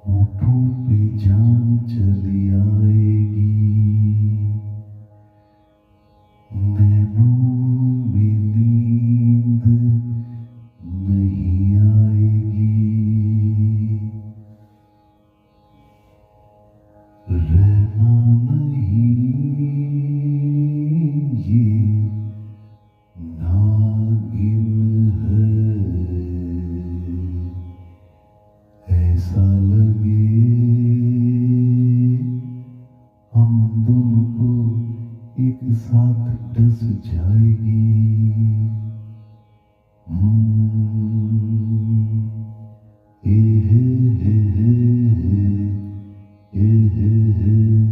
होठों पे जान चली आएगी, नैनों में नींद नहीं आएगी, रहना नहीं ये नागिन है, ऐसा लगे हम दोनों को एक साथ डस जाएगी। ए हे हे हे हे, ए हे हे।